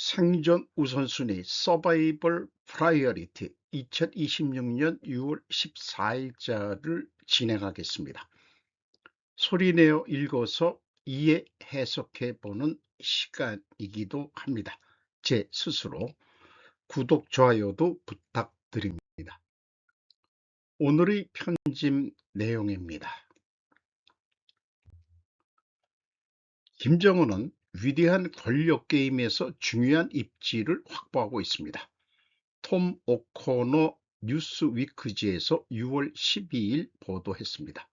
생존 우선순위 서바이벌 프라이어리티 2026년 6월 14일자를 진행하겠습니다. 소리내어 읽어서 이해 해석해 보는 시간이기도 합니다. 제 스스로 구독, 좋아요도 부탁드립니다. 오늘의 편집 내용입니다. 김정은은 위대한 권력 게임에서 중요한 입지를 확보하고 있습니다. 톰 오코너 뉴스위크지에서 6월 12일 보도했습니다.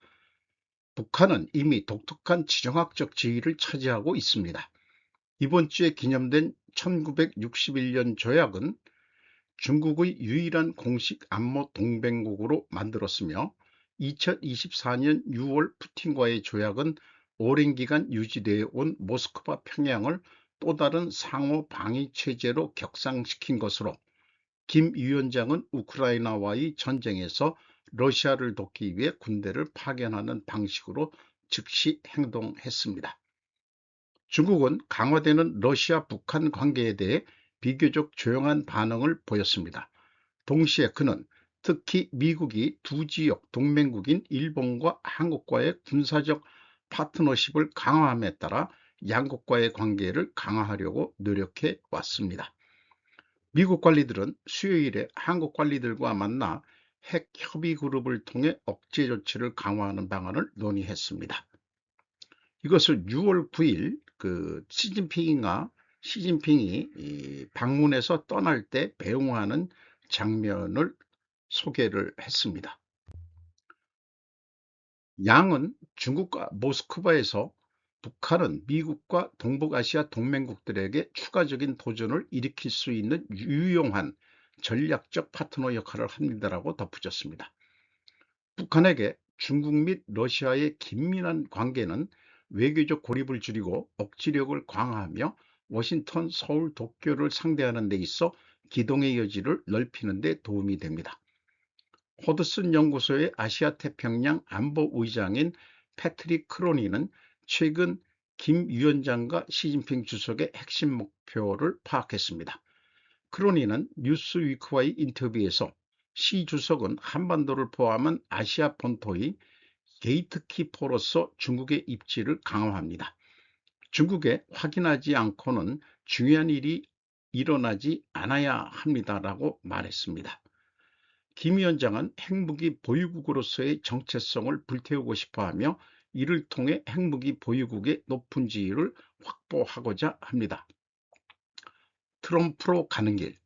북한은 이미 독특한 지정학적 지위를 차지하고 있습니다. 이번 주에 기념된 1961년 조약은 중국의 유일한 공식 안보 동맹국으로 만들었으며 2024년 6월 푸틴과의 조약은 오랜 기간 유지되어 온 모스크바 평양을 또 다른 상호 방위 체제로 격상시킨 것으로 김 위원장은 우크라이나와의 전쟁에서 러시아를 돕기 위해 군대를 파견하는 방식으로 즉시 행동했습니다. 중국은 강화되는 러시아-북한 관계에 대해 비교적 조용한 반응을 보였습니다. 동시에 그는 특히 미국이 두 지역 동맹국인 일본과 한국과의 군사적 파트너십을 강화함에 따라 양국과의 관계를 강화하려고 노력해 왔습니다. 미국 관리들은 수요일에 한국 관리들과 만나 핵 협의 그룹을 통해 억제 조치를 강화하는 방안을 논의했습니다. 이것을 6월 9일 시진핑이 방문해서 떠날 때 배웅하는 장면을 소개를 했습니다. 양은 중국과 모스크바에서 북한은 미국과 동북아시아 동맹국들에게 추가적인 도전을 일으킬 수 있는 유용한 전략적 파트너 역할을 합니다라고 덧붙였습니다. 북한에게 중국 및 러시아의 긴밀한 관계는 외교적 고립을 줄이고 억지력을 강화하며 워싱턴, 서울, 도쿄를 상대하는 데 있어 기동의 여지를 넓히는 데 도움이 됩니다. 호드슨 연구소의 아시아 태평양 안보의장인 패트릭 크로니는 최근 김 위원장과 시진핑 주석의 핵심 목표를 파악했습니다. 크로니는 뉴스위크와의 인터뷰에서 시 주석은 한반도를 포함한 아시아 본토의 게이트키퍼로서 중국의 입지를 강화합니다. 중국에 확인하지 않고는 중요한 일이 일어나지 않아야 합니다라고 말했습니다. 김 위원장은 핵무기 보유국으로서의 정체성을 불태우고 싶어하며 이를 통해 핵무기 보유국의 높은 지위를 확보하고자 합니다. 트럼프로 가는 길.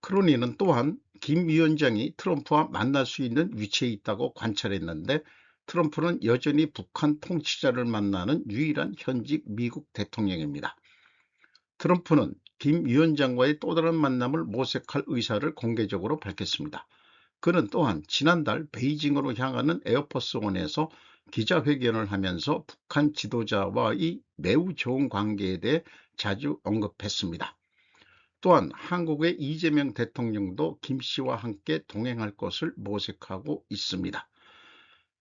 크로니는 또한 김 위원장이 트럼프와 만날 수 있는 위치에 있다고 관찰했는데 트럼프는 여전히 북한 통치자를 만나는 유일한 현직 미국 대통령입니다. 트럼프는 김 위원장과의 또 다른 만남을 모색할 의사를 공개적으로 밝혔습니다. 그는 또한 지난달 베이징으로 향하는 에어포스원에서 기자회견을 하면서 북한 지도자와의 매우 좋은 관계에 대해 자주 언급했습니다. 또한 한국의 이재명 대통령도 김 씨와 함께 동행할 것을 모색하고 있습니다.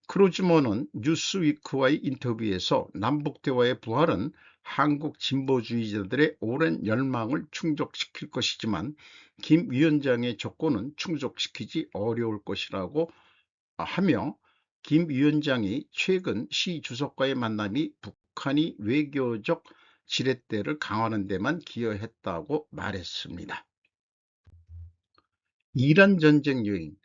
크루즈먼은 뉴스위크와의 인터뷰에서 남북대화의 부활은 한국 진보주의자들의 오랜 열망을 충족시킬 것이지만 김 위원장의 조건은 충족시키기 어려울 것이라고 하며 김 위원장이 최근 시 주석과의 만남이 북한이 외교적 지렛대를 강화하는 데만 기여했다고 말했습니다. 이란 전쟁 요인.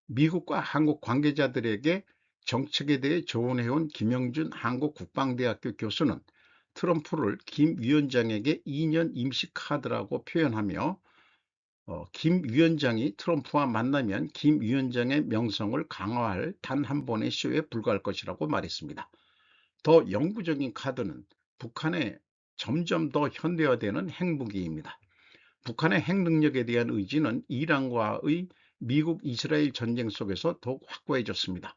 미국과 한국 관계자들에게 정책에 대해 조언해온 김영준 한국국방대학교 교수는 트럼프를 김 위원장에게 2년 임시 카드라고 표현하며 김 위원장이 트럼프와 만나면 김 위원장의 명성을 강화할 단 한 번의 쇼에 불과할 것이라고 말했습니다. 더 영구적인 카드는 북한의 점점 더 현대화되는 핵무기입니다. 북한의 핵 능력에 대한 의지는 이란과의 미국 이스라엘 전쟁 속에서 더욱 확고해졌습니다.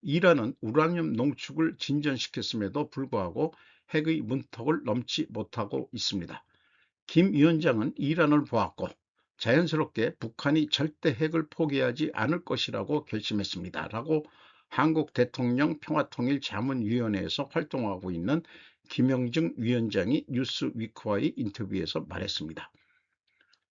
이란은 우라늄 농축을 진전시켰음에도 불구하고 핵의 문턱을 넘지 못하고 있습니다. 김 위원장은 이란을 보았고 자연스럽게 북한이 절대 핵을 포기하지 않을 것이라고 결심했습니다. 라고 한국 대통령 평화통일자문위원회에서 활동하고 있는 김영증 위원장이 뉴스위크와의 인터뷰에서 말했습니다.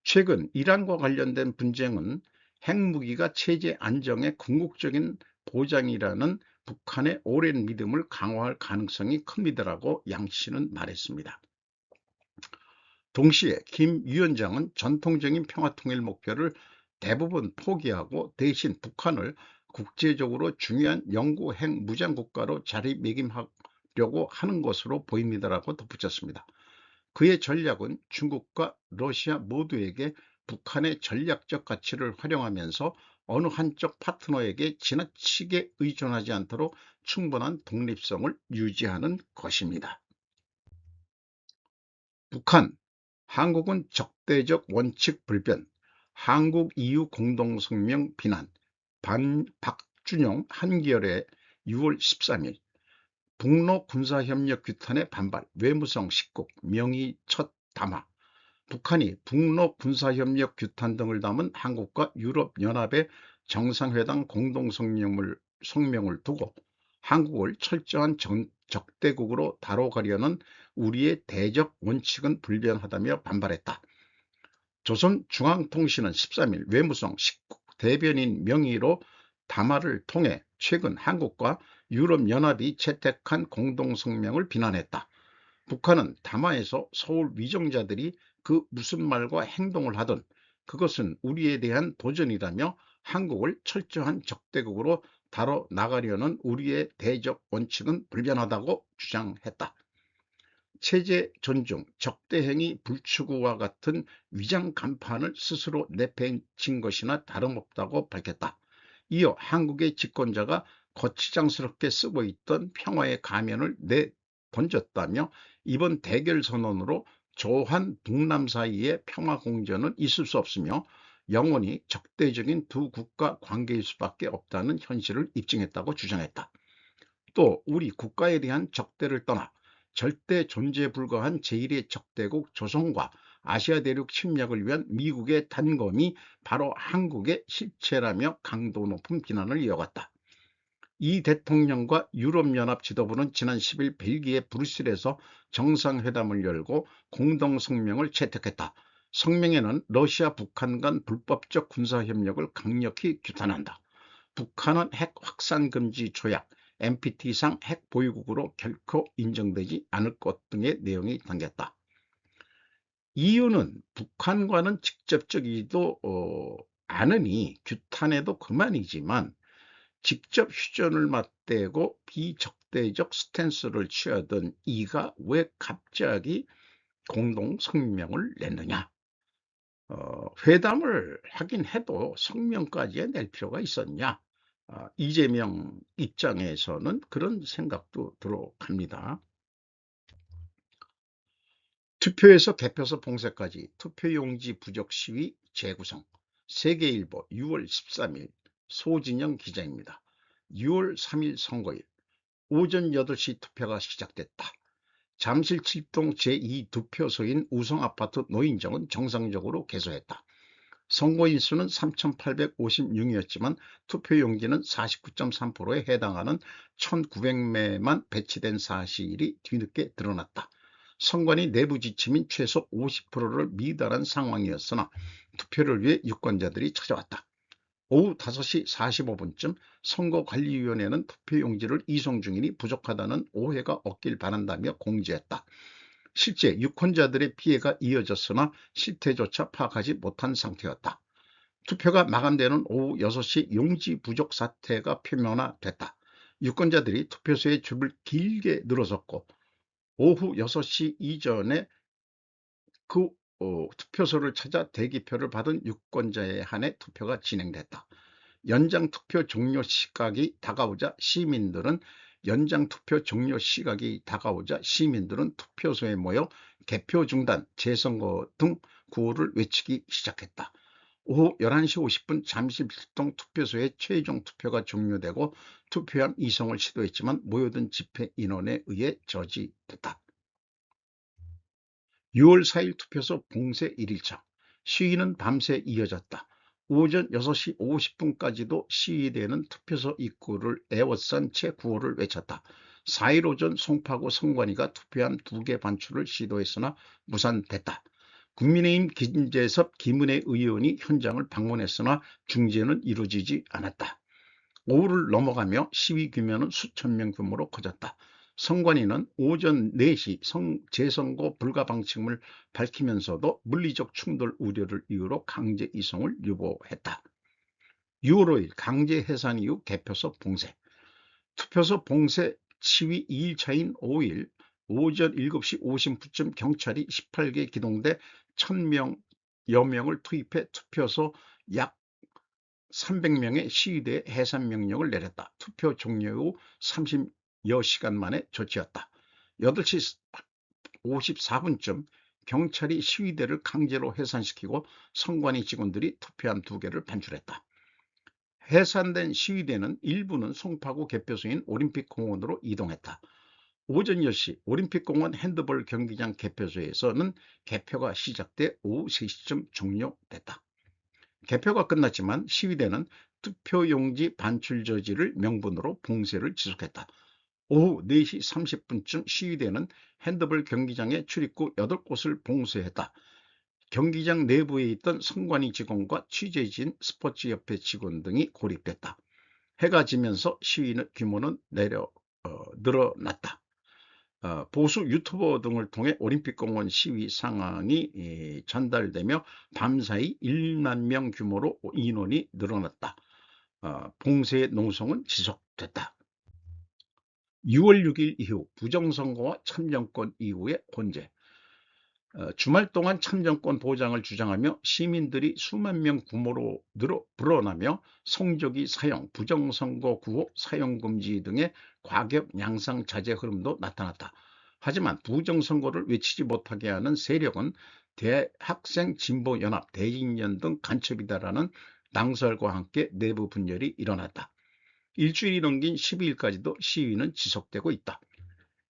최근 이란과 관련된 분쟁은 핵무기가 체제 안정의 궁극적인 보장이라는 북한의 오랜 믿음을 강화할 가능성이 큽니다라고 양 씨는 말했습니다. 동시에 김 위원장은 전통적인 평화통일 목표를 대부분 포기하고 대신 북한을 국제적으로 중요한 영구 핵 무장국가로 자리매김하려고 하는 것으로 보입니다라고 덧붙였습니다. 그의 전략은 중국과 러시아 모두에게 북한의 전략적 가치를 활용하면서 어느 한쪽 파트너에게 지나치게 의존하지 않도록 충분한 독립성을 유지하는 것입니다. 북한, 한국은 적대적 원칙 불변, 한국 EU 공동성명 비난, 박준영 한겨레 6월 13일, 북러 군사협력 규탄에 반발, 외무성 10국, 명의 첫 담화. 북한이 북러 군사협력 규탄 등을 담은 한국과 유럽연합의 정상회담 공동성명을 두고 한국을 철저한 적대국으로 다뤄가려는 우리의 대적 원칙은 불변하다며 반발했다. 조선중앙통신은 13일 외무성 10국 대변인 명의로 담화를 통해 최근 한국과 유럽연합이 채택한 공동성명을 비난했다. 북한은 담화에서 서울 위정자들이 그 무슨 말과 행동을 하든 그것은 우리에 대한 도전이라며 한국을 철저한 적대국으로 다뤄 나가려는 우리의 대적 원칙은 불변하다고 주장했다. 체제 존중, 적대행위 불추구와 같은 위장 간판을 스스로 내팽친 것이나 다름없다고 밝혔다. 이어 한국의 집권자가 거치장스럽게 쓰고 있던 평화의 가면을 내던졌다며 이번 대결 선언으로 조한 북남 사이의 평화 공전은 있을 수 없으며 영원히 적대적인 두 국가 관계일 수밖에 없다는 현실을 입증했다고 주장했다. 또 우리 국가에 대한 적대를 떠나 절대 존재 불가한 제1의 적대국 조선과 아시아 대륙 침략을 위한 미국의 단검이 바로 한국의 실체라며 강도 높은 비난을 이어갔다. 이 대통령과 유럽연합 지도부는 지난 10일 벨기에 브뤼셀에서 정상회담을 열고 공동성명을 채택했다. 성명에는 러시아 북한 간 불법적 군사협력을 강력히 규탄한다. 북한은 핵 확산 금지 조약, NPT상 핵 보유국으로 결코 인정되지 않을 것 등의 내용이 담겼다. 이유는 북한과는 직접적이지도 않으니 규탄해도 그만이지만 직접 휴전을 맞대고 비적대적 스탠스를 취하던 이가 왜 갑자기 공동성명을 냈느냐. 회담을 하긴 해도 성명까지 낼 필요가 있었냐. 이재명 입장에서는 그런 생각도 들어갑니다. 투표에서 개표소 봉쇄까지 투표용지 부족 시위 재구성. 세계일보 6월 13일 소진영 기자입니다. 6월 3일 선거일 오전 8시 투표가 시작됐다. 잠실 7동 제2투표소인 우성아파트 노인정은 정상적으로 개소했다. 선거인수는 3,856이었지만 투표용지는 49.3%에 해당하는 1,900매만 배치된 사실이 뒤늦게 드러났다. 선관위 내부 지침인 최소 50%를 미달한 상황이었으나 투표를 위해 유권자들이 찾아왔다. 오후 5시 45분쯤 선거관리위원회는 투표용지를 이송 중이니 부족하다는 오해가 없길 바란다며 공지했다. 실제 유권자들의 피해가 이어졌으나 실태조차 파악하지 못한 상태였다. 투표가 마감되는 오후 6시 용지 부족 사태가 표면화됐다. 유권자들이 투표소에 줄을 길게 늘어섰고 오후 6시 이전에 그 투표소를 찾아 대기표를 받은 유권자에 한해 투표가 진행됐다. 연장 투표 종료 시각이 다가오자 시민들은 투표소에 모여 개표 중단, 재선거 등 구호를 외치기 시작했다. 오후 11시 50분 잠실 필동 투표소의 최종 투표가 종료되고 투표함 이송을 시도했지만 모여든 집회 인원에 의해 저지됐다. 6월 4일 투표소 봉쇄 1일차. 시위는 밤새 이어졌다. 오전 6시 50분까지도 시위대는 투표소 입구를 에워싼 채 구호를 외쳤다. 4일 오전 송파구 선관위가 투표함 2개 반출을 시도했으나 무산됐다. 국민의힘 김재섭, 김은혜 의원이 현장을 방문했으나 중재는 이루어지지 않았다. 오후를 넘어가며 시위 규모는 수천 명 규모로 커졌다. 선관위는 오전 4시 재선거 불가 방침을 밝히면서도 물리적 충돌 우려를 이유로 강제 이송을 유보했다. 6월 5일 강제 해산 이후 개표소 봉쇄. 투표소 봉쇄 시위 2일차인 5일 오전 7시 59분 경찰이 18개 기동대 1000여 명을 투입해 투표소 약 300명의 시위대에 해산 명령을 내렸다. 투표 종료 후 30여 시간 만에 조치였다. 8시 54분쯤 경찰이 시위대를 강제로 해산시키고 선관위 직원들이 투표함 2개를 반출했다. 해산된 시위대는 일부는 송파구 개표소인 올림픽공원으로 이동했다. 오전 10시 올림픽공원 핸드볼 경기장 개표소에서는 개표가 시작돼 오후 3시쯤 종료됐다. 개표가 끝났지만 시위대는 투표용지 반출 저지를 명분으로 봉쇄를 지속했다. 오후 4시 30분쯤 시위대는 핸드볼 경기장의 출입구 8곳을 봉쇄했다. 경기장 내부에 있던 선관위 직원과 취재진, 스포츠협회 직원 등이 고립됐다. 해가 지면서 시위의 규모는 늘어났다. 보수 유튜버 등을 통해 올림픽공원 시위 상황이 전달되며 밤사이 1만 명 규모로 인원이 늘어났다. 봉쇄의 농성은 지속됐다. 6월 6일 이후 부정선거와 참정권 이후의 혼재. 주말 동안 참정권 보장을 주장하며 시민들이 수만 명 규모로 불어나며 성조기 사형, 부정선거 구호 사용금지 등의 과격 양상 자제 흐름도 나타났다. 하지만 부정선거를 외치지 못하게 하는 세력은 대학생 진보연합, 대진연 등 간첩이다라는 낭설과 함께 내부 분열이 일어났다. 일주일이 넘긴 12일까지도 시위는 지속되고 있다.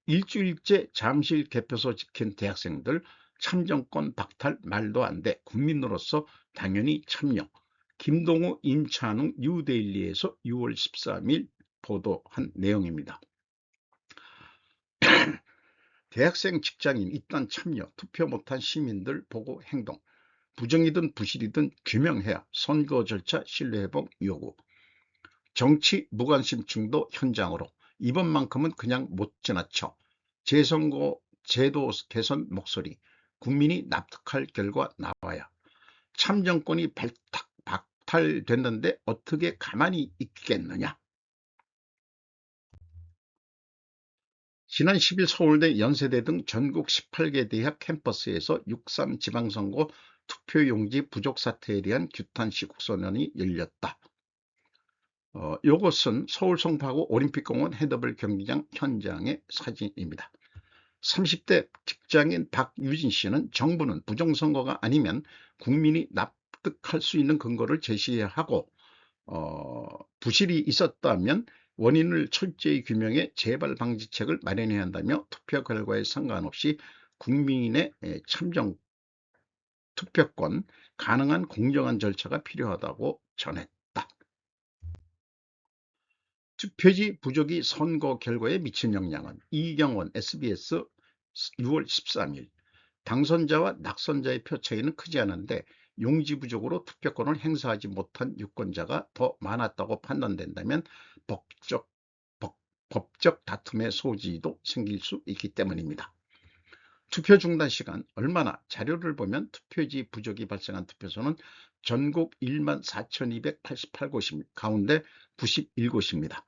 일주일째 잠실 개표소 지킨 대학생들, 참정권 박탈 말도 안 돼. 국민으로서 당연히 참여. 김동우, 임찬웅, 뉴데일리에서 6월 13일 보도한 내용입니다. 대학생, 직장인 일단 참여, 투표 못한 시민들 보고 행동. 부정이든 부실이든 규명해야 선거 절차 신뢰회복 요구. 정치 무관심층도 현장으로. 이번만큼은 그냥 못 지나쳐. 재선거 제도 개선 목소리. 국민이 납득할 결과 나와야. 참정권이 박탈됐는데 어떻게 가만히 있겠느냐. 지난 10일 서울대, 연세대 등 전국 18개 대학 캠퍼스에서 6.3 지방선거 투표용지 부족 사태에 대한 규탄 시국선언이 열렸다. 이것은 서울 송파구 올림픽공원 핸드볼 경기장 현장의 사진입니다. 30대 직장인 박유진 씨는 정부는 부정선거가 아니면 국민이 납득할 수 있는 근거를 제시하고 부실이 있었다면 원인을 철저히 규명해 재발 방지책을 마련해야 한다며 투표 결과에 상관없이 국민의 참정 투표권 가능한 공정한 절차가 필요하다고 전했다. 투표지 부족이 선거 결과에 미친 영향은. 이경원 SBS 6월 13일 당선자와 낙선자의 표 차이는 크지 않은데 용지 부족으로 투표권을 행사하지 못한 유권자가 더 많았다고 판단된다면 법적 다툼의 소지도 생길 수 있기 때문입니다. 투표 중단 시간 얼마나. 자료를 보면 투표지 부족이 발생한 투표소는 전국 14,288곳 가운데 91곳입니다.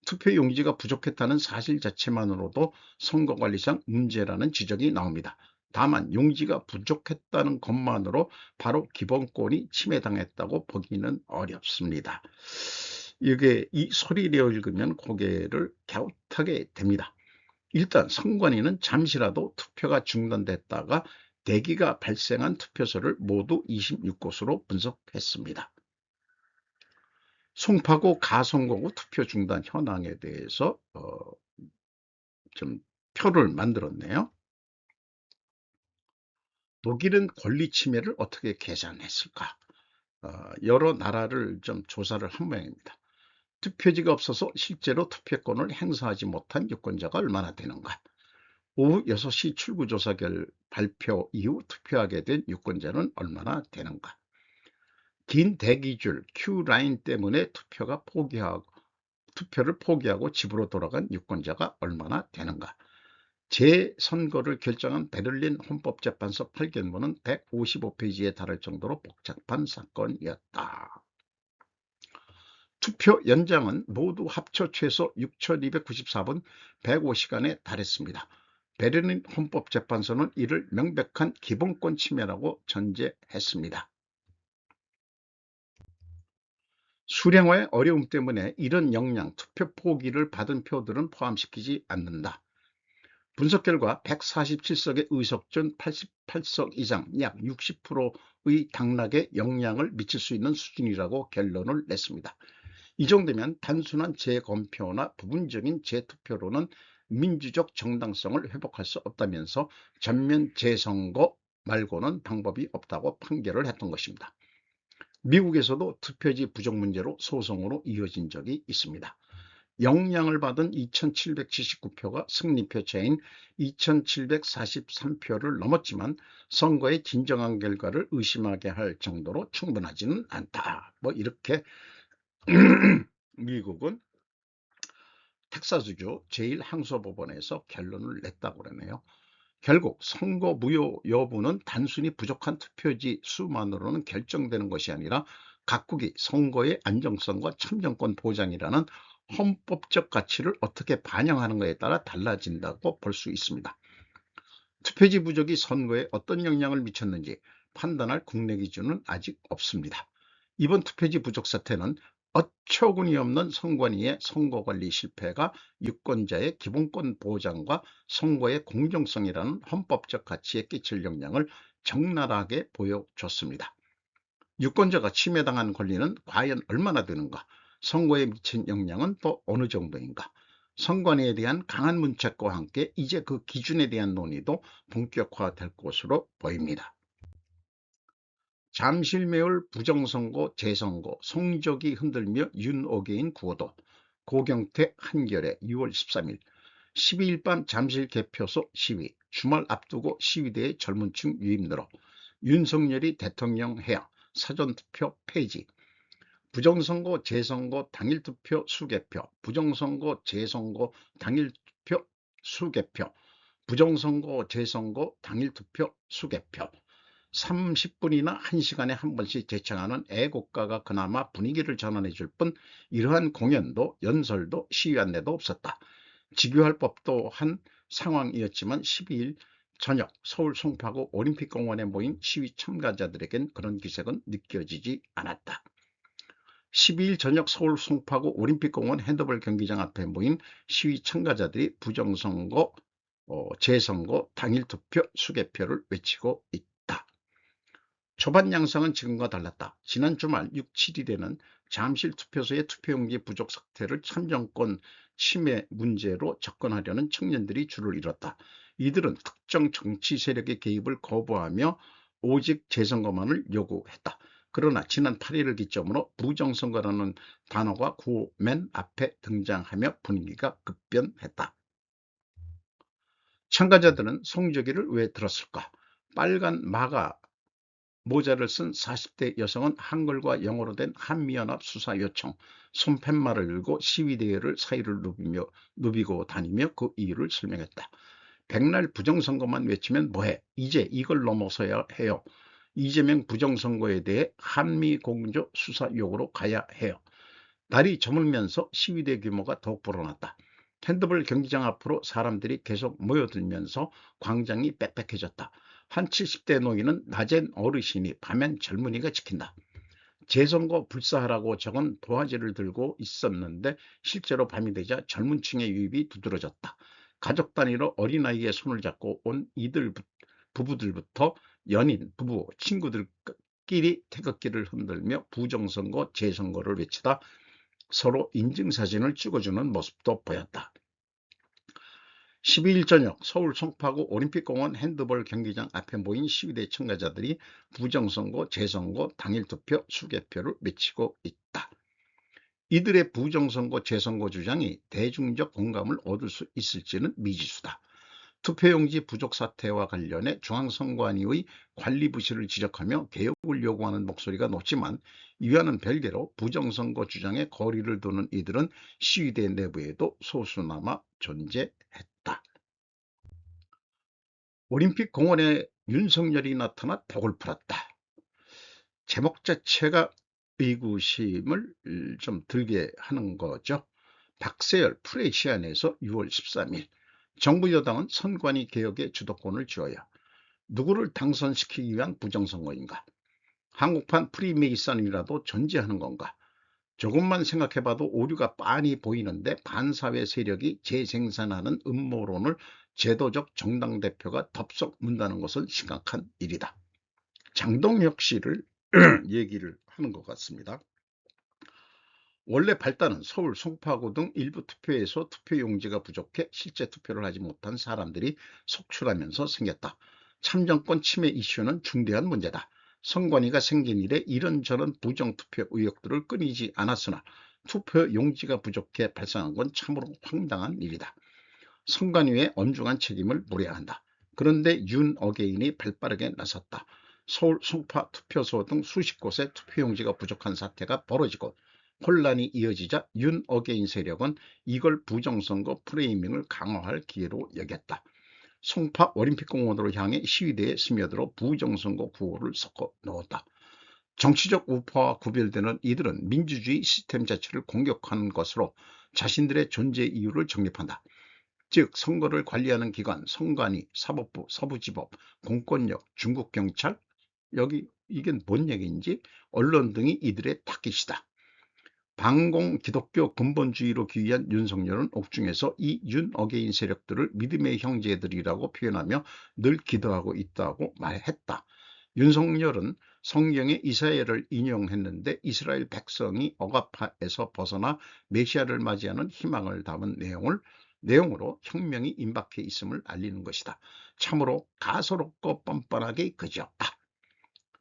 투표 용지가 부족했다는 사실 자체만으로도 선거관리상 문제라는 지적이 나옵니다. 다만 용지가 부족했다는 것만으로 바로 기본권이 침해당했다고 보기는 어렵습니다. 이게 이 소리를 읽으면 고개를 갸웃하게 됩니다. 일단 선관위는 잠시라도 투표가 중단됐다가 대기가 발생한 투표소를 모두 26곳으로 분석했습니다. 송파구 가선거구 투표 중단 현황에 대해서 좀 표를 만들었네요. 독일은 권리 침해를 어떻게 계산했을까? 여러 나라를 좀 조사를 한 모양입니다. 투표지가 없어서 실제로 투표권을 행사하지 못한 유권자가 얼마나 되는가? 오후 6시 출구조사 발표 이후 투표하게 된 유권자는 얼마나 되는가? 긴 대기줄 큐라인 때문에 투표를 포기하고 집으로 돌아간 유권자가 얼마나 되는가? 재선거를 결정한 베를린 헌법재판소 판결문은 155페이지에 달할 정도로 복잡한 사건이었다. 투표 연장은 모두 합쳐 최소 6,294분 105시간에 달했습니다. 베를린 헌법재판소는 이를 명백한 기본권 침해라고 전제했습니다. 수령화의 어려움 때문에 이런 역량 투표 포기를 받은 표들은 포함시키지 않는다. 분석 결과 147석의 의석 중 88석 이상 약 60%의 당락에 영향을 미칠 수 있는 수준이라고 결론을 냈습니다. 이 정도면 단순한 재검표나 부분적인 재투표로는 민주적 정당성을 회복할 수 없다면서 전면 재선거 말고는 방법이 없다고 판결을 했던 것입니다. 미국에서도 투표지 부족 문제로 소송으로 이어진 적이 있습니다. 영향을 받은 2,779표가 승리표 차인 2,743표를 넘었지만 선거의 진정한 결과를 의심하게 할 정도로 충분하지는 않다. 이렇게 미국은 텍사스주 제1항소법원에서 결론을 냈다고 그러네요. 결국 선거 무효 여부는 단순히 부족한 투표지 수만으로는 결정되는 것이 아니라 각국이 선거의 안정성과 참정권 보장이라는 헌법적 가치를 어떻게 반영하는가에 따라 달라진다고 볼 수 있습니다. 투표지 부족이 선거에 어떤 영향을 미쳤는지 판단할 국내 기준은 아직 없습니다. 이번 투표지 부족 사태는 어처구니 없는 선관위의 선거관리 실패가 유권자의 기본권 보장과 선거의 공정성이라는 헌법적 가치에 끼칠 영향을 적나라하게 보여줬습니다. 유권자가 침해당한 권리는 과연 얼마나 되는가? 선거에 미친 영향은 또 어느 정도인가? 선관위에 대한 강한 문책과 함께 이제 그 기준에 대한 논의도 본격화될 것으로 보입니다. 잠실매울 부정선거 재선거 성적이 흔들며 윤어게인 구호도 고경태 한겨레 6월 13일 12일 밤 잠실 개표소 시위 주말 앞두고 시위대의 젊은층 유입 늘어 윤석열이 대통령 해야 사전투표 폐지 부정선거 재선거 당일투표 수개표 부정선거 재선거 당일투표 수개표 부정선거 재선거 당일투표 수개표 30분이나 1시간에 한 번씩 재창하는 애국가가 그나마 분위기를 전환해 줄 뿐 이러한 공연도 연설도 시위 안내도 없었다. 집요할 법도 한 상황이었지만 12일 저녁 서울 송파구 올림픽공원에 모인 시위 참가자들에겐 그런 기색은 느껴지지 않았다. 12일 저녁 서울 송파구 올림픽공원 핸드볼 경기장 앞에 모인 시위 참가자들이 부정선거 재선거 당일투표 수개표를 외치고 있다. 초반 양상은 지금과 달랐다. 지난 주말 6, 7일에는 잠실 투표소의 투표용지 부족 사태를 참정권 침해 문제로 접근하려는 청년들이 줄을 이뤘다. 이들은 특정 정치 세력의 개입을 거부하며 오직 재선거만을 요구했다. 그러나 지난 8일을 기점으로 부정선거라는 단어가 구호 맨 앞에 등장하며 분위기가 급변했다. 참가자들은 송저기를 왜 들었을까? 빨간 마가 모자를 쓴 40대 여성은 한글과 영어로 된 한미연합 수사 요청, 손팻말을 들고 시위대회를 사이를 누비고 다니며 그 이유를 설명했다. 백날 부정선거만 외치면 뭐해? 이제 이걸 넘어서야 해요. 이재명 부정선거에 대해 한미공조 수사 요구로 가야 해요. 날이 저물면서 시위대 규모가 더욱 불어났다. 핸드볼 경기장 앞으로 사람들이 계속 모여들면서 광장이 빽빽해졌다. 한 70대 노인은 낮엔 어르신이 밤엔 젊은이가 지킨다. 재선거 불사하라고 적은 도화지를 들고 있었는데 실제로 밤이 되자 젊은 층의 유입이 두드러졌다. 가족 단위로 어린아이의 손을 잡고 온 이들 부부들부터 연인, 부부, 친구들끼리 태극기를 흔들며 부정선거, 재선거를 외치다 서로 인증사진을 찍어주는 모습도 보였다. 12일 저녁 서울 송파구 올림픽공원 핸드볼 경기장 앞에 모인 시위대 참가자들이 부정선거, 재선거, 당일투표, 수개표를 외치고 있다. 이들의 부정선거 재선거 주장이 대중적 공감을 얻을 수 있을지는 미지수다. 투표용지 부족 사태와 관련해 중앙선관위의 관리 부실을 지적하며 개혁을 요구하는 목소리가 높지만, 이와는 별개로 부정선거 주장에 거리를 두는 이들은 시위대 내부에도 소수나마 존재했다. 올림픽 공원에 윤석열이 나타나 벽을 풀었다. 제목 자체가 의구심을 좀 들게 하는 거죠. 박세열 프레시안에서 6월 13일 정부 여당은 선관위 개혁의 주도권을 쥐어야 누구를 당선시키기 위한 부정선거인가? 한국판 프리메이슨이라도 존재하는 건가? 조금만 생각해봐도 오류가 빤히 보이는데, 반사회 세력이 재생산하는 음모론을 제도적 정당 대표가 덥석 문다는 것은 심각한 일이다. 장동혁 씨를 얘기를 하는 것 같습니다. 원래 발단은 서울 송파구 등 일부 투표에서 투표용지가 부족해 실제 투표를 하지 못한 사람들이 속출하면서 생겼다. 참정권 침해 이슈는 중대한 문제다. 선관위가 생긴 이래 이런저런 부정투표 의혹들을 끊이지 않았으나 투표용지가 부족해 발생한 건 참으로 황당한 일이다. 선관위의 엄중한 책임을 물어야 한다. 그런데 윤 어게인이 발빠르게 나섰다. 서울 송파 투표소 등 수십 곳에 투표용지가 부족한 사태가 벌어지고 혼란이 이어지자 윤 어게인 세력은 이걸 부정선거 프레이밍을 강화할 기회로 여겼다. 송파 올림픽공원으로 향해 시위대에 스며들어 부정선거 구호를 섞어 넣었다. 정치적 우파와 구별되는 이들은 민주주의 시스템 자체를 공격하는 것으로 자신들의 존재 이유를 정립한다. 즉 선거를 관리하는 기관, 선관위, 사법부, 서부지법, 공권력, 중국경찰, 여기 이게 뭔 얘기인지 언론 등이 이들의 타깃이다. 반공 기독교 근본주의로 기이한 윤석열은 옥중에서 이 윤 어게인 세력들을 믿음의 형제들이라고 표현하며 늘 기도하고 있다고 말했다. 윤석열은 성경의 이사야를 인용했는데, 이스라엘 백성이 억압에서 벗어나 메시아를 맞이하는 희망을 담은 내용으로 혁명이 임박해 있음을 알리는 것이다. 참으로 가소롭고 뻔뻔하게 그지없다.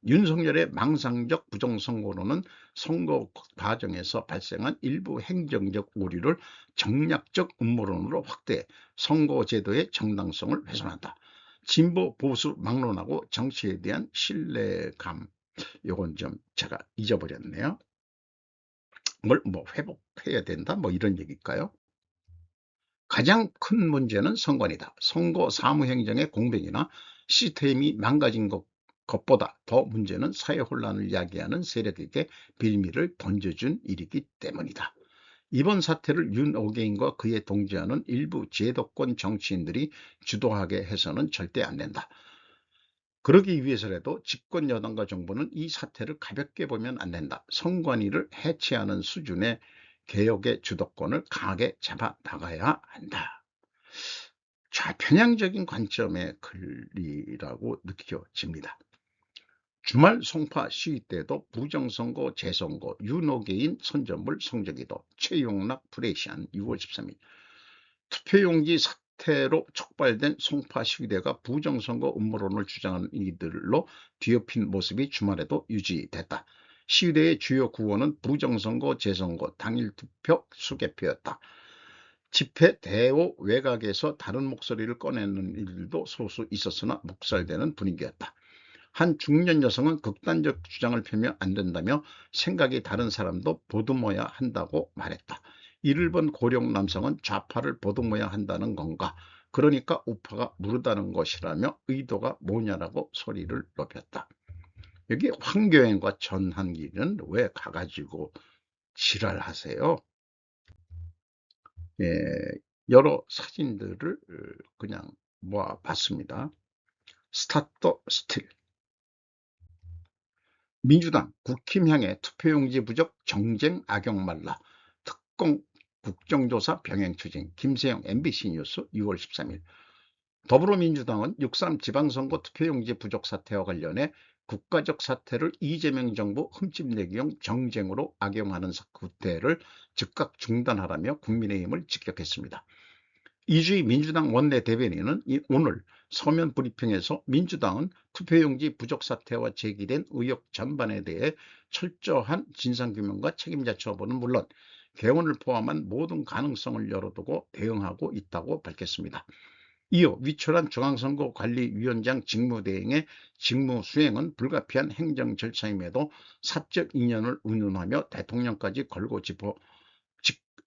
윤석열의 망상적 부정선거로는 선거 과정에서 발생한 일부 행정적 오류를 정략적 음모론으로 확대해 선거제도의 정당성을 훼손한다. 진보 보수 막론하고 정치에 대한 신뢰감, 요건 좀 제가 잊어버렸네요. 뭘 회복해야 된다, 이런 얘기일까요? 가장 큰 문제는 선관위다. 선거 사무행정의 공백이나 시스템이 망가진 것보다 더 문제는 사회 혼란을 야기하는 세력에게 빌미를 던져준 일이기 때문이다. 이번 사태를 윤 어게인과 그에 동조하는 일부 제도권 정치인들이 주도하게 해서는 절대 안 된다. 그러기 위해서라도 집권 여당과 정부는 이 사태를 가볍게 보면 안 된다. 선관위를 해체하는 수준의 개혁의 주도권을 강하게 잡아 나가야 한다. 좌편향적인 관점의 글이라고 느껴집니다. 주말 송파 시위 때도 부정선거 재선거, 윤호개인 선전물 성적이도, 최용락 프레시안 6월 13일 투표용지 사태로 촉발된 송파 시위대가 부정선거 음모론을 주장하는 이들로 뒤엎인 모습이 주말에도 유지됐다. 시위대의 주요 구호는 부정선거 재선거, 당일 투표 수개표였다. 집회 대호 외곽에서 다른 목소리를 꺼내는 일도 소수 있었으나 묵살되는 분위기였다. 한 중년 여성은 극단적 주장을 펴면 안 된다며 생각이 다른 사람도 보듬어야 한다고 말했다. 이를 본 고령 남성은 좌파를 보듬어야 한다는 건가? 그러니까 우파가 무르다는 것이라며 의도가 뭐냐라고 소리를 높였다. 여기 황교안과 전한기는 왜 가가지고 지랄하세요? 예, 여러 사진들을 그냥 모아봤습니다. 스타터 스틸. 민주당 국힘향에 투표용지 부족 정쟁 악용 말라. 특공 국정조사 병행 추진. 김세영 MBC 뉴스 6월 13일. 더불어민주당은 6.3 지방선거 투표용지 부족 사태와 관련해 국가적 사태를 이재명 정부 흠집내기용 정쟁으로 악용하는 구태를 즉각 중단하라며 국민의힘을 직격했습니다. 이주희 민주당 원내대변인은 오늘 서면 브리핑에서 민주당은 투표용지 부족 사태와 제기된 의혹 전반에 대해 철저한 진상규명과 책임자 처벌은 물론 개헌을 포함한 모든 가능성을 열어두고 대응하고 있다고 밝혔습니다. 이어 위철한 중앙선거관리위원장 직무대행의 직무수행은 불가피한 행정 절차임에도 사적 인연을 운운하며 대통령까지 걸고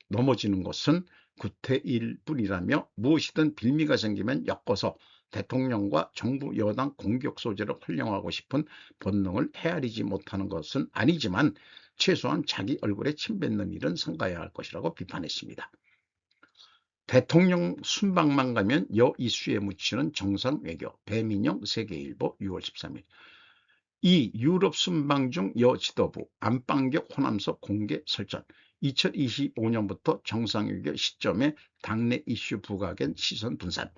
넘어지는 것은 구태일 뿐이라며 무엇이든 빌미가 생기면 엮어서 대통령과 정부 여당 공격 소재를 활용하고 싶은 본능을 헤아리지 못하는 것은 아니지만 최소한 자기 얼굴에 침 뱉는 일은 삼가야 할 것이라고 비판했습니다. 대통령 순방만 가면 여 이슈에 묻히는 정상 외교. 배민영 세계일보 6월 13일. 이 유럽 순방 중 여 지도부 안방격 호남서 공개 설전. 2025년부터 정상회교 시점에 당내 이슈 부각엔 시선 분산.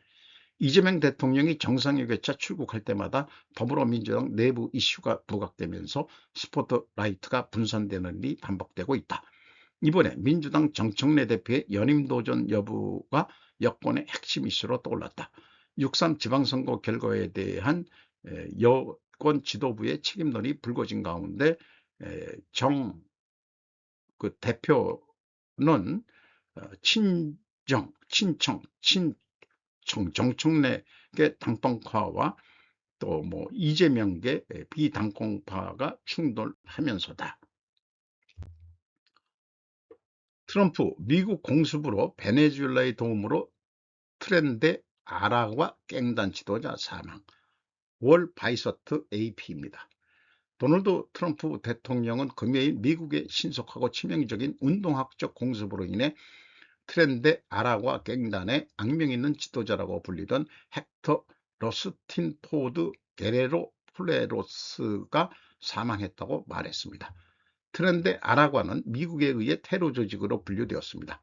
이재명 대통령이 정상회교차 출국할 때마다 더불어민주당 내부 이슈가 부각되면서 스포트라이트가 분산되는 일이 반복되고 있다. 이번에 민주당 정청래 대표의 연임 도전 여부가 여권의 핵심 이슈로 떠올랐다. 6.3 지방선거 결과에 대한 여권 지도부의 책임론이 불거진 가운데 정 대표는 정청래계 당권파와 또 이재명계 비당권파가 충돌하면서다. 트럼프 미국 공습으로 베네수엘라의 도움으로 트렌데 아라과 깽단 지도자 사망. 월 바이서트 AP입니다. 도널드 트럼프 대통령은 금요일 미국의 신속하고 치명적인 운동학적 공습으로 인해 트렌데 아라과 깽단의 악명 있는 지도자라고 불리던 헥터 러스틴포드 게레로 플레로스가 사망했다고 말했습니다. 트렌데 아라과는 미국에 의해 테러 조직으로 분류되었습니다.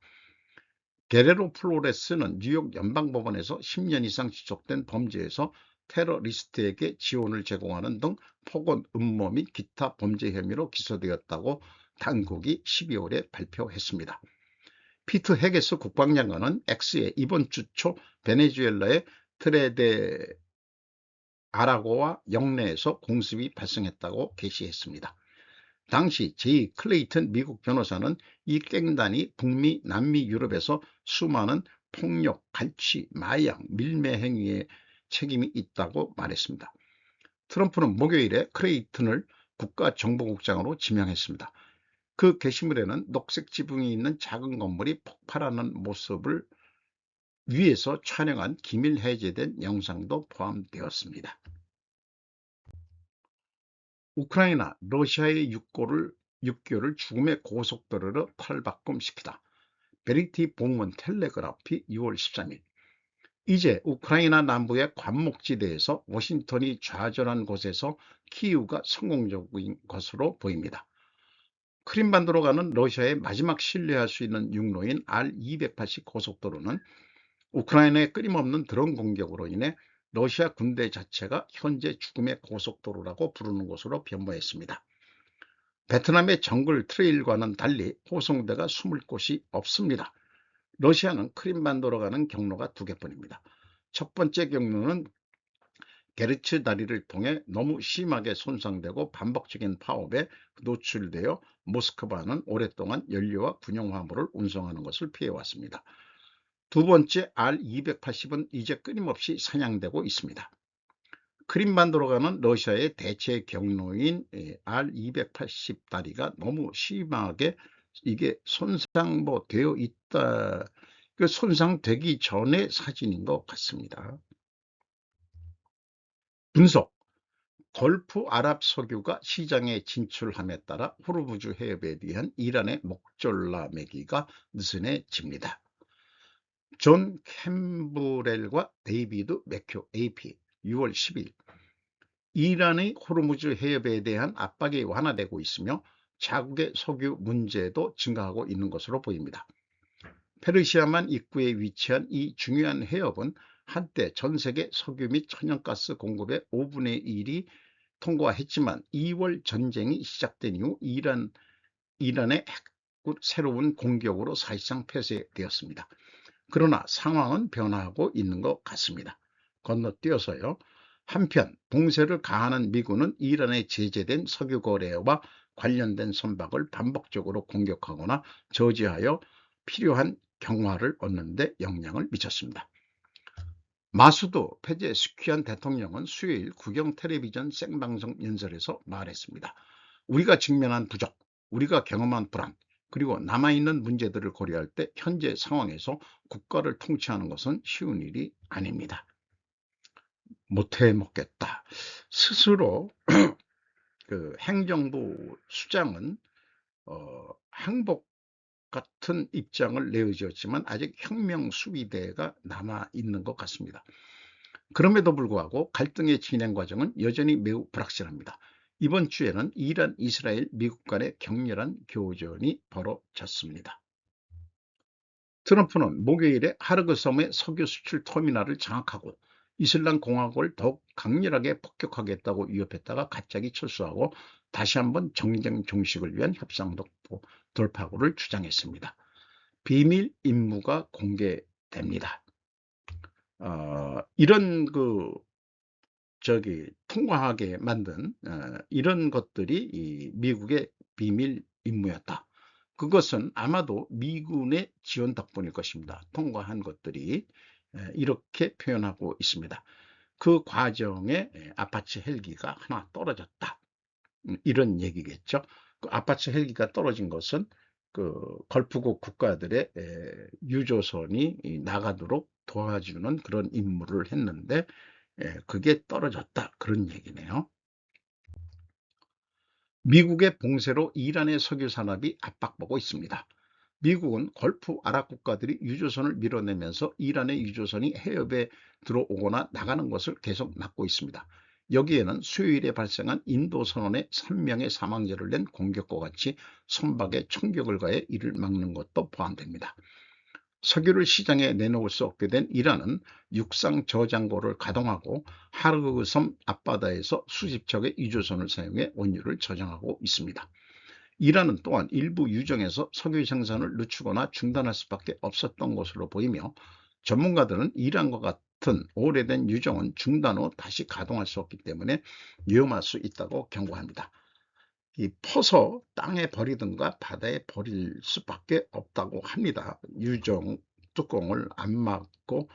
게레로 플로레스는 뉴욕 연방법원에서 10년 이상 지속된 범죄에서 테러리스트에게 지원을 제공하는 등 폭언, 음모 및 기타 범죄 혐의로 기소되었다고 당국이 12월에 발표했습니다. 피트 헤게스 국방장관은 X에 이번 주 초 베네수엘라의 트레데 아라고와 영내에서 공습이 발생했다고 게시했습니다. 당시 제이 클레이튼 미국 변호사는 이 깽단이 북미, 남미, 유럽에서 수많은 폭력, 갈취, 마약, 밀매 행위에 책임이 있다고 말했습니다. 트럼프는 목요일에 클레이튼을 국가정보국장으로 지명했습니다. 그 게시물에는 녹색 지붕이 있는 작은 건물이 폭발하는 모습을 위에서 촬영한 기밀 해제된 영상도 포함되었습니다. 우크라이나, 러시아의 6개월을 죽음의 고속도로로 탈바꿈시키다. 베리티 봉원 텔레그라피 6월 13일. 이제 우크라이나 남부의 관목지대에서 워싱턴이 좌절한 곳에서 키이우가 성공적인 것으로 보입니다. 크림반도로 가는 러시아의 마지막 신뢰할 수 있는 육로인 R280 고속도로는 우크라이나의 끊임없는 드론 공격으로 인해 러시아 군대 자체가 현재 죽음의 고속도로라고 부르는 것으로 변모했습니다. 베트남의 정글 트레일과는 달리 호송대가 숨을 곳이 없습니다. 러시아는 크림반도로 가는 경로가 2개뿐입니다. 첫 번째 경로는 게르츠 다리를 통해 너무 심하게 손상되고 반복적인 파업에 노출되어 모스크바는 오랫동안 연료와 군용 화물을 운송하는 것을 피해왔습니다. 두 번째 R280은 이제 끊임없이 사냥되고 있습니다. 크림반도로 가는 러시아의 대체 경로인 R280 다리가 너무 심하게 이게 손상되어 있다. 그 손상되기 전의 사진인 것 같습니다. 분석. 걸프 아랍 석유가 시장에 진출함에 따라 호르무즈 해협에 대한 이란의 목졸라 매기가 느슨해집니다. 존 캠브렐과 데이비드 맥큐 AP 6월 10일. 이란의 호르무즈 해협에 대한 압박이 완화되고 있으며 자국의 석유 문제도 증가하고 있는 것으로 보입니다. 페르시아만 입구에 위치한 이 중요한 해협은 한때 전 세계 석유 및 천연가스 공급의 5분의 1이 통과했지만 2월 전쟁이 시작된 이후 이란의 새로운 공격으로 사실상 폐쇄되었습니다. 그러나 상황은 변화하고 있는 것 같습니다. 건너뛰어서요. 한편 봉쇄를 가하는 미군은 이란에 제재된 석유 거래와 관련된 선박을 반복적으로 공격하거나 저지하여 필요한 경화를 얻는 데 영향을 미쳤습니다. 마수도 페제스키안 대통령은 수요일 국영 텔레비전 생방송 연설에서 말했습니다. 우리가 직면한 부족, 우리가 경험한 불안, 그리고 남아있는 문제들을 고려할 때 현재 상황에서 국가를 통치하는 것은 쉬운 일이 아닙니다. 못해 먹겠다. 스스로 그 행정부 수장은 항복 같은 입장을 내어주었지만 아직 혁명 수비대가 남아 있는 것 같습니다. 그럼에도 불구하고 갈등의 진행 과정은 여전히 매우 불확실합니다. 이번 주에는 이란, 이스라엘, 미국 간의 격렬한 교전이 벌어졌습니다. 트럼프는 목요일에 하르그 섬의 석유 수출 터미널을 장악하고 이슬람 공화국을 더욱 강렬하게 폭격하겠다고 위협했다가 갑자기 철수하고 다시 한번 정쟁 종식을 위한 협상 돌파구를 주장했습니다. 비밀 임무가 공개됩니다. 이런 통과하게 만든 이런 것들이 이 미국의 비밀 임무였다. 그것은 아마도 미군의 지원 덕분일 것입니다. 통과한 것들이 이렇게 표현하고 있습니다. 그 과정에 아파치 헬기가 하나 떨어졌다. 이런 얘기겠죠. 그 아파치 헬기가 떨어진 것은 그 걸프국 국가들의 유조선이 나가도록 도와주는 그런 임무를 했는데 그게 떨어졌다. 그런 얘기네요. 미국의 봉쇄로 이란의 석유 산업이 압박받고 있습니다. 미국은 걸프 아랍 국가들이 유조선을 밀어내면서 이란의 유조선이 해협에 들어오거나 나가는 것을 계속 막고 있습니다. 여기에는 수요일에 발생한 인도 선원의 3명의 사망자를 낸 공격과 같이 선박에 총격을 가해 이를 막는 것도 포함됩니다. 석유를 시장에 내놓을 수 없게 된 이란은 육상 저장고를 가동하고 하르그 섬 앞바다에서 수십 척의 유조선을 사용해 원유를 저장하고 있습니다. 이란은 또한 일부 유정에서 석유 생산을 늦추거나 중단할 수밖에 없었던 것으로 보이며 전문가들은 이란과 같은 오래된 유정은 중단 후 다시 가동할 수 없기 때문에 위험할 수 있다고 경고합니다. 이 퍼서 땅에 버리든가 바다에 버릴 수밖에 없다고 합니다. 유정 뚜껑을 안 막고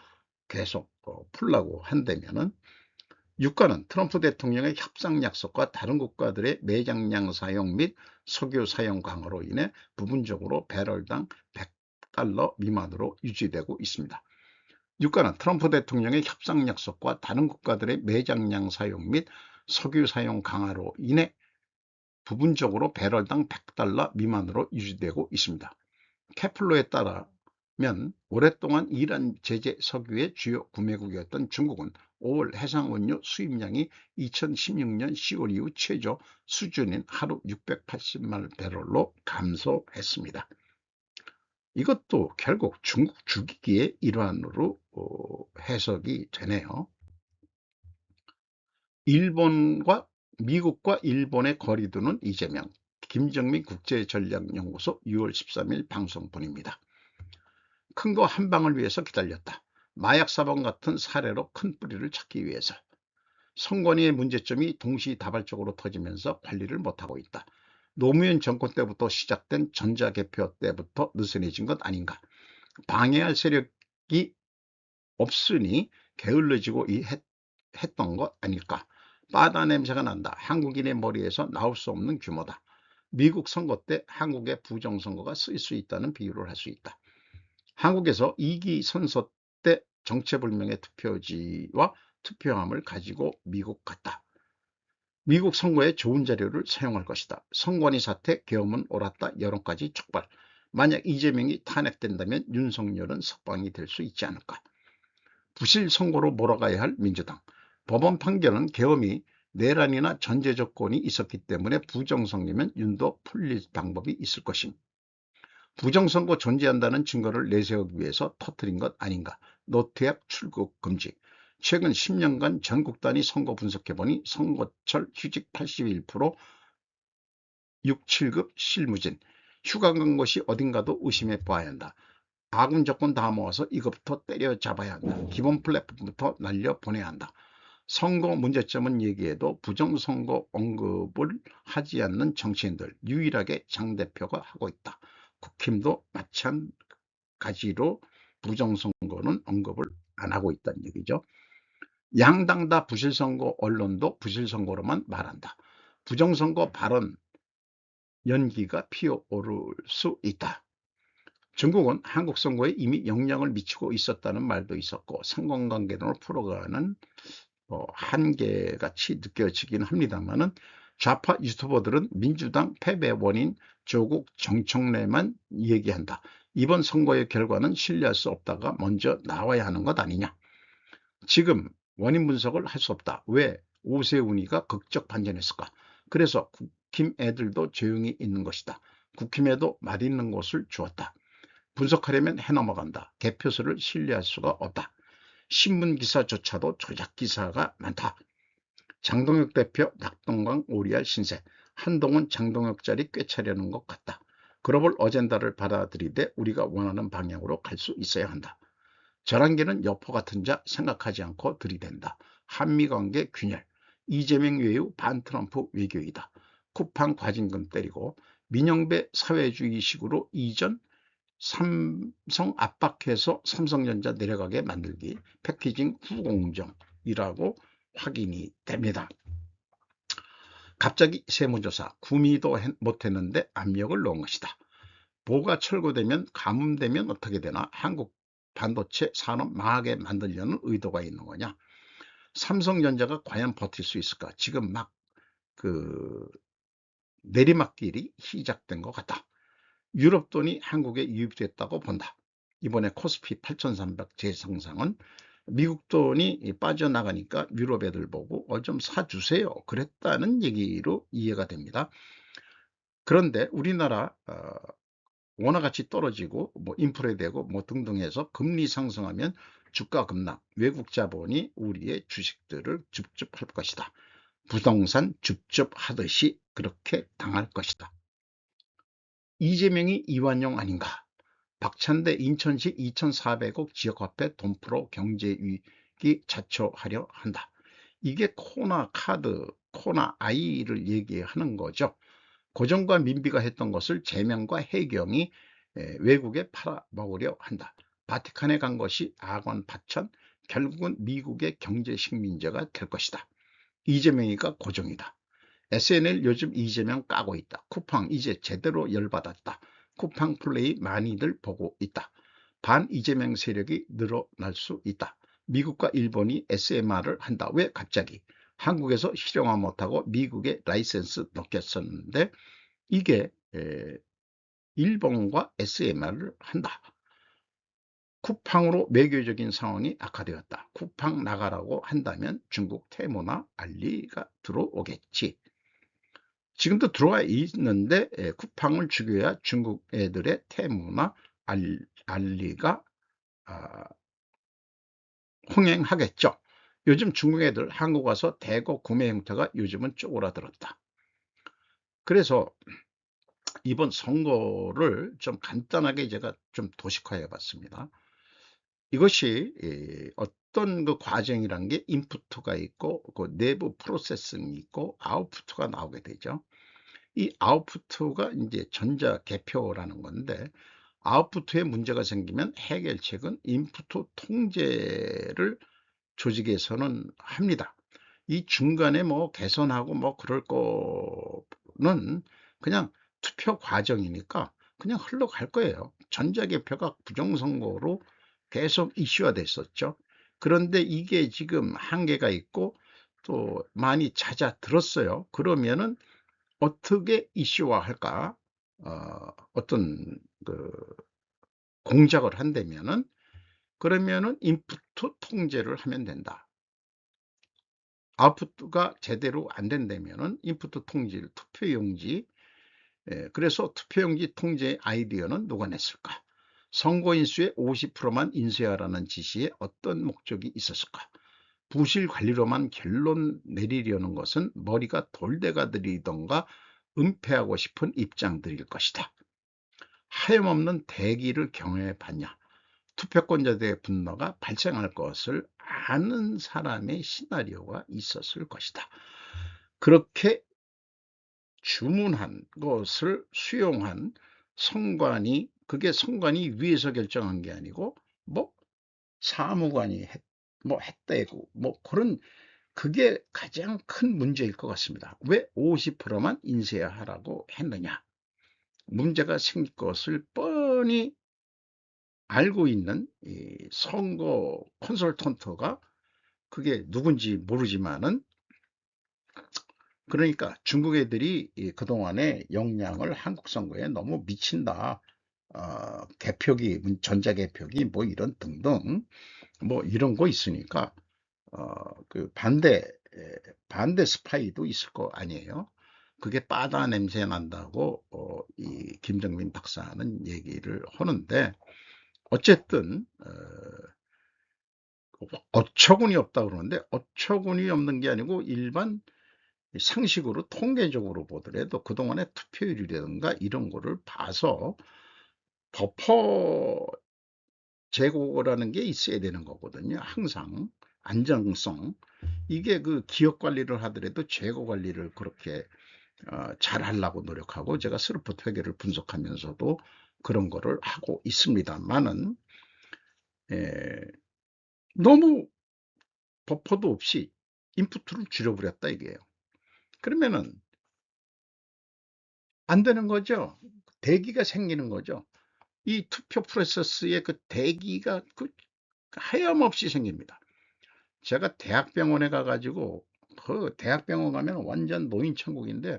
계속 풀라고 한다면은. 유가는 트럼프 대통령의 협상 약속과 다른 국가들의 매장량 사용 및 석유 사용 강화로 인해 부분적으로 배럴당 100달러 미만으로 유지되고 있습니다. 유가는 트럼프 대통령의 협상 약속과 다른 국가들의 매장량 사용 및 석유 사용 강화로 인해 부분적으로 배럴당 100달러 미만으로 유지되고 있습니다. 케플러에 따르면 오랫동안 이란 제재 석유의 주요 구매국이었던 중국은 5월 해상원유 수입량이 2016년 10월 이후 최저 수준인 하루 680만 배럴로 감소했습니다. 이것도 결국 중국 죽이기의 일환으로 해석이 되네요. 미국과 일본의 거리두는 이재명, 김정민 국제전략연구소 6월 13일 방송분입니다. 큰 거 한 방을 위해서 기다렸다. 마약 사범 같은 사례로 큰 뿌리를 찾기 위해서. 선관위의 문제점이 동시다발적으로 터지면서 관리를 못하고 있다. 노무현 정권 때부터 시작된 전자개표 때부터 느슨해진 것 아닌가. 방해할 세력이 없으니 게을러지고 했던 것 아닐까. 바다 냄새가 난다. 한국인의 머리에서 나올 수 없는 규모다. 미국 선거 때 한국의 부정선거가 쓰일 수 있다는 비유를 할 수 있다. 한국에서 2기 선서 때 정체불명의 투표지와 투표함을 가지고 미국 갔다. 미국 선거에 좋은 자료를 사용할 것이다. 선관위 사태, 계엄은 옳았다. 여론까지 촉발. 만약 이재명이 탄핵된다면 윤석열은 석방이 될 수 있지 않을까. 부실 선거로 몰아가야 할 민주당. 법원 판결은 계엄이 내란이나 전제 조건이 있었기 때문에 부정선거면 윤도 풀릴 방법이 있을 것임. 부정선거 존재한다는 증거를 내세우기 위해서 터뜨린 것 아닌가. 노태학 출국 금지. 최근 10년간 전국 단위 선거 분석해보니 선거철 휴직 81%, 6, 7급 실무진. 휴가 간 것이 어딘가도 의심해 봐야 한다. 아군 조건 다 모아서 이것부터 때려잡아야 한다. 기본 플랫폼부터 날려보내야 한다. 선거 문제점은 얘기해도 부정선거 언급을 하지 않는 정치인들, 유일하게 장 대표가 하고 있다. 국힘도 마찬가지로 부정선거는 언급을 안 하고 있다는 얘기죠. 양당 다 부실선거, 언론도 부실선거로만 말한다. 부정선거 발언 연기가 피어오를 수 있다. 중국은 한국 선거에 이미 영향을 미치고 있었다는 말도 있었고, 상관관계론을 풀어가는 한계같이 느껴지긴 합니다만은, 좌파 유튜버들은 민주당 패배 원인 조국 정청래만 얘기한다. 이번 선거의 결과는 신뢰할 수 없다가 먼저 나와야 하는 것 아니냐. 지금 원인 분석을 할 수 없다. 왜 오세훈이가 극적 반전했을까? 그래서 국힘 애들도 조용히 있는 것이다. 국힘에도 맛있는 곳을 주었다. 분석하려면 해넘어간다. 개표수를 신뢰할 수가 없다. 신문기사조차도 조작기사가 많다. 장동혁 대표 낙동강 오리알 신세. 한동훈 장동혁 자리 꿰차려는 것 같다. 글로벌 어젠다를 받아들이되 우리가 원하는 방향으로 갈 수 있어야 한다. 저란계는 여포 같은 자 생각하지 않고 들이댄다. 한미관계 균열. 이재명 외유 반트럼프 외교이다. 쿠팡 과징금 때리고 민영배 사회주의식으로 이전 삼성 압박해서 삼성전자 내려가게 만들기, 패키징 후공정이라고 확인이 됩니다. 갑자기 세무조사, 구미도 못했는데 압력을 넣은 것이다. 뭐가 철거되면, 가뭄되면 어떻게 되나? 한국 반도체 산업 망하게 만들려는 의도가 있는 거냐? 삼성전자가 과연 버틸 수 있을까? 지금 막 내리막길이 시작된 것 같다. 유럽 돈이 한국에 유입됐다고 본다. 이번에 코스피 8,300 재상승은 미국 돈이 빠져나가니까 유럽 애들 보고 좀 사주세요 그랬다는 얘기로 이해가 됩니다. 그런데 우리나라 원화가치 떨어지고 뭐 인플레 되고 뭐 등등 해서 금리 상승하면 주가 급락, 외국 자본이 우리의 주식들을 줍줍할 것이다. 부동산 줍줍하듯이 그렇게 당할 것이다. 이재명이 이완용 아닌가? 박찬대 인천시 2,400억 지역화폐 돈 풀어 경제위기 자초하려 한다. 이게 코나 카드, 코나 아이를 얘기하는 거죠. 고종과 민비가 했던 것을 제명과 해경이 외국에 팔아먹으려 한다. 바티칸에 간 것이 악원 파천, 결국은 미국의 경제식민지가 될 것이다. 이재명이가 고종이다. SNL 요즘 이재명 까고 있다. 쿠팡 이제 제대로 열받았다. 쿠팡 플레이 많이들 보고 있다. 반 이재명 세력이 늘어날 수 있다. 미국과 일본이 SMR을 한다. 왜 갑자기? 한국에서 실용화 못하고 미국에 라이센스 넣겠었는데 이게 일본과 SMR을 한다. 쿠팡으로 외교적인 상황이 악화되었다. 쿠팡 나가라고 한다면 중국 테무나 알리가 들어오겠지. 지금도 들어와 있는데 쿠팡을 죽여야 중국 애들의 테무나 알리가 흥행하겠죠. 요즘 중국 애들 한국 와서 대거 구매 형태가 요즘은 쪼그라들었다. 그래서 이번 선거를 좀 간단하게 제가 좀 도식화해 봤습니다. 이것이 어떤 그 과정이란 게 인풋가 있고 그 내부 프로세싱이 있고 아웃풋가 나오게 되죠. 이 아웃풋가 이제 전자 개표라는 건데, 아웃풋에 문제가 생기면 해결책은 인풋 통제를 조직에서는 합니다. 이 중간에 뭐 개선하고 뭐 그럴 거는 그냥 투표 과정이니까 그냥 흘러갈 거예요. 전자개표가 부정선거로 계속 이슈화 됐었죠. 그런데 이게 지금 한계가 있고 또 많이 잦아들었어요. 그러면은 어떻게 이슈화할까? 어떤 그 공작을 한다면은, 그러면은 인풋 통제를 하면 된다. 아웃풋가 제대로 안 된다면은 인풋 통제를 투표용지, 그래서 투표용지 통제 아이디어는 누가 냈을까? 선거인수의 50%만 인쇄하라는 지시에 어떤 목적이 있었을까? 부실 관리로만 결론 내리려는 것은 머리가 돌대가 들이던가 은폐하고 싶은 입장들일 것이다. 하염없는 대기를 경험해 봤냐? 투표권자들의 분노가 발생할 것을 아는 사람의 시나리오가 있었을 것이다. 그렇게 주문한 것을 수용한 성관이, 그게 성관이 위에서 결정한 게 아니고 뭐 사무관이 했다고 그런, 그게 가장 큰 문제일 것 같습니다. 왜 50%만 인쇄하라고 했느냐? 문제가 생길 것을 뻔히 알고 있는 이 선거 컨설턴트가, 그게 누군지 모르지만은, 그러니까 중국 애들이 그동안에 역량을 한국 선거에 너무 미친다. 개표기, 전자개표기 이런 등등 이런 거 있으니까 그 반대 스파이도 있을 거 아니에요. 그게 바다 냄새 난다고 이 김정민 박사는 얘기를 하는데, 어쨌든 어처구니 없다 그러는데, 어처구니 없는 게 아니고 일반 상식으로 통계적으로 보더라도 그동안의 투표율이라든가 이런 거를 봐서 버퍼 재고라는 게 있어야 되는 거거든요. 항상 안정성, 이게 그 기업 관리를 하더라도 재고 관리를 그렇게 잘 하려고 노력하고, 제가 스루프트 회계를 분석하면서도 그런 거를 하고 있습니다만은, 너무 버퍼도 없이 인풋을 줄여버렸다 이게요. 그러면은 안 되는 거죠. 대기가 생기는 거죠. 이 투표 프로세스의 그 대기가 하염없이 생깁니다. 제가 대학병원에 가가지고, 그 대학병원 가면 완전 노인 천국인데,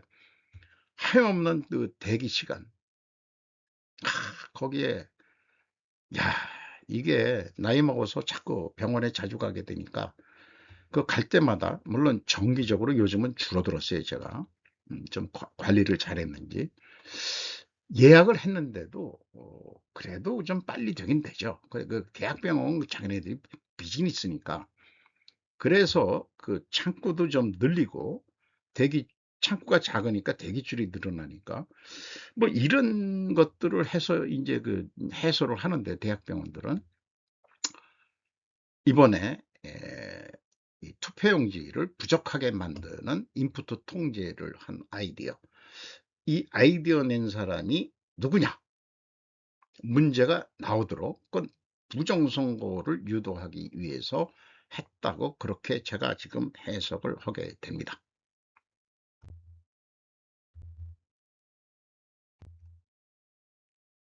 하염없는 그 대기 시간, 거기에, 야, 이게 나이 먹어서 자꾸 병원에 자주 가게 되니까, 그 갈 때마다, 물론 정기적으로 요즘은 줄어들었어요, 제가. 좀 관리를 잘했는지. 예약을 했는데도 그래도 좀 빨리 되긴 되죠. 그 대학병원 자기네들이 비즈니스니까. 그래서 그 창구도 좀 늘리고, 대기 창구가 작으니까 대기줄이 늘어나니까 이런 것들을 해서 이제 그 해소를 하는데, 대학병원들은 이번에 이 투표용지를 부족하게 만드는 인풋 통제를 한 아이디어, 이 아이디어 낸 사람이 누구냐, 문제가 나오도록 그 부정선거를 유도하기 위해서 했다고, 그렇게 제가 지금 해석을 하게 됩니다.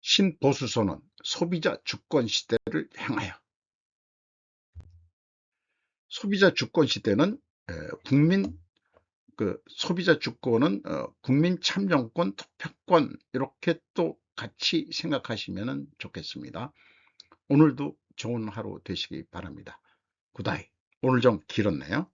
신보수선언, 소비자 주권 시대를 향하여. 소비자 주권 시대는 국민, 소비자 주권은 국민 참정권, 투표권, 이렇게 또 같이 생각하시면 좋겠습니다. 오늘도 좋은 하루 되시기 바랍니다. 굿다이. 오늘 좀 길었네요.